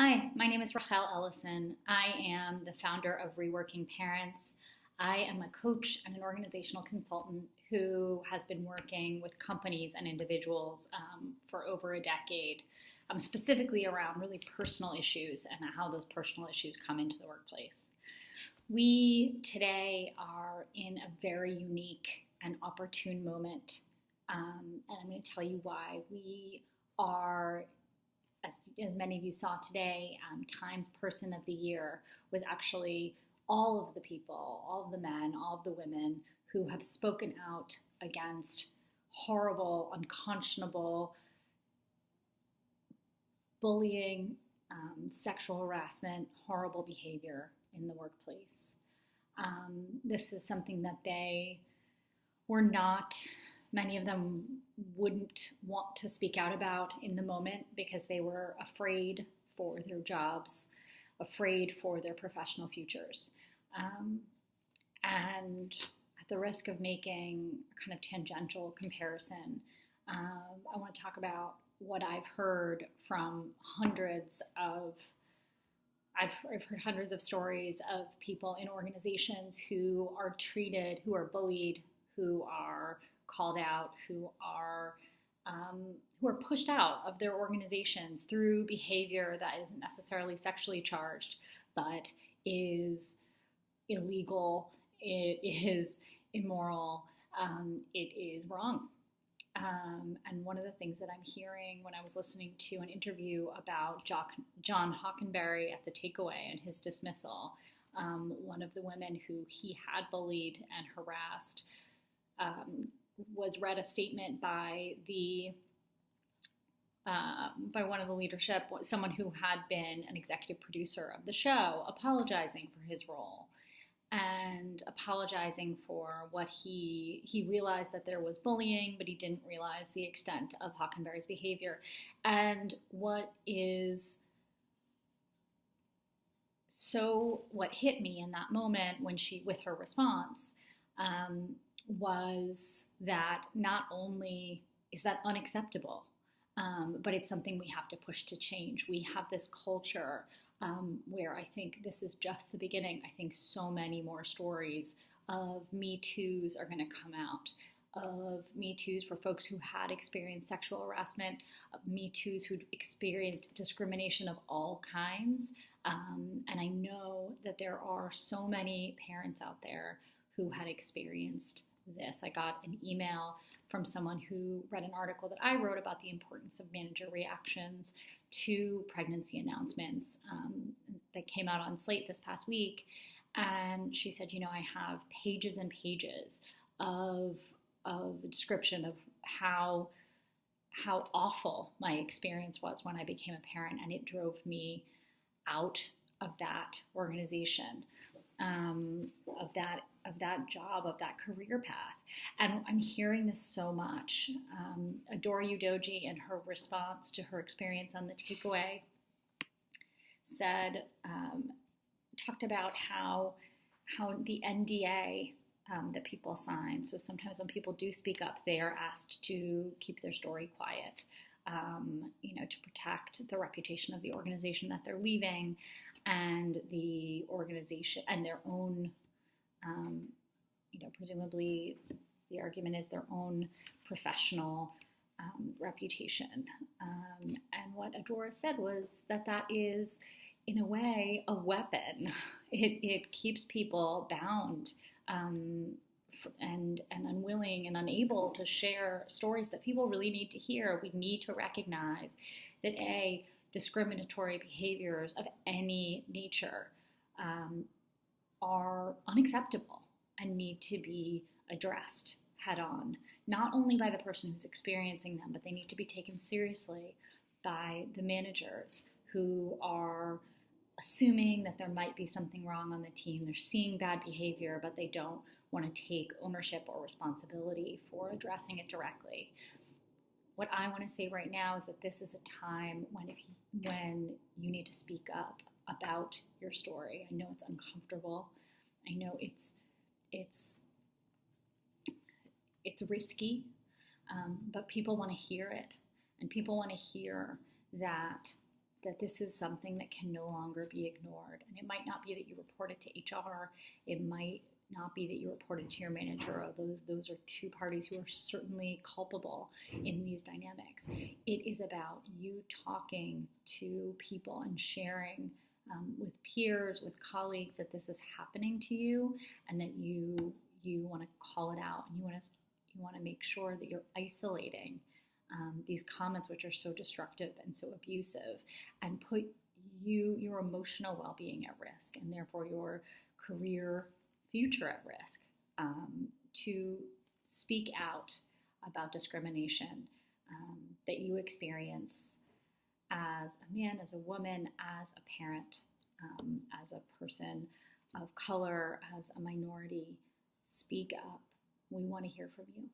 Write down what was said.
Hi, my name is Rachael Ellison. I am the founder of Reworking Parents. I am a coach and an organizational consultant who has been working with companies and individuals for over a decade, specifically around really personal issues and how those personal issues come into the workplace. We today are in a very unique and opportune moment, and I'm going to tell you why. We are, as many of you saw today, Times Person of the Year was actually all of the people, all of the men, all of the women who have spoken out against horrible, unconscionable bullying, sexual harassment, horrible behavior in the workplace. This is something that they were not, many of them wouldn't want to speak out about in the moment because they were afraid for their jobs, afraid for their professional futures. And at the risk of making a kind of tangential comparison, I want to talk about what I've heard from I've heard hundreds of stories of people in organizations who are treated, who are bullied, who are called out, who are pushed out of their organizations through behavior that isn't necessarily sexually charged, but is illegal, it is immoral, it is wrong. And one of the things that I'm hearing when I was listening to an interview about John Hockenberry at the Takeaway and his dismissal, one of the women who he had bullied and harassed was read a statement by one of the leadership, someone who had been an executive producer of the show, apologizing for his role and apologizing for what he realized that there was bullying, but he didn't realize the extent of Hockenberry's behavior. And what hit me in that moment with her response, was that not only is that unacceptable, but it's something we have to push to change. We have this culture where I think this is just the beginning. I think so many more stories of Me Too's are going to come out, of Me Too's for folks who had experienced sexual harassment, of Me Too's who experienced discrimination of all kinds. And I know that there are so many parents out there who had experienced this. I got an email from someone who read an article that I wrote about the importance of manager reactions to pregnancy announcements that came out on Slate this past week. And she said, I have pages and pages of a description of how awful my experience was when I became a parent, and it drove me out of that organization, of that job, of that career path. And I'm hearing this so much. Adora Udoji, in her response to her experience on the Takeaway, talked about how the NDA that people sign. So sometimes when people do speak up, they are asked to keep their story quiet, to protect the reputation of the organization that they're leaving, and the organization and their own, presumably the argument is their own professional reputation. And what Adora said was that is, in a way, a weapon. It keeps people bound and unwilling and unable to share stories that people really need to hear. We need to recognize that discriminatory behaviors of any nature are unacceptable and need to be addressed head on, not only by the person who's experiencing them, but they need to be taken seriously by the managers who are assuming that there might be something wrong on the team. They're seeing bad behavior, but they don't want to take ownership or responsibility for addressing it directly. What I want to say right now is that this is a time when you need to speak up about your story. I know it's uncomfortable. I know it's risky, but people want to hear it, and people want to hear that that this is something that can no longer be ignored. And it might not be that you report it to HR. It might not be that you report it to your manager. Those are two parties who are certainly culpable in these dynamics. It is about you talking to people and sharing with peers, with colleagues, that this is happening to you, and that you want to call it out, and you want to make sure that you're isolating these comments, which are so destructive and so abusive, and put your emotional well-being at risk, and therefore your career future at risk, to speak out about discrimination that you experience as a man, as a woman, as a parent, as a person of color, as a minority. Speak up. We want to hear from you.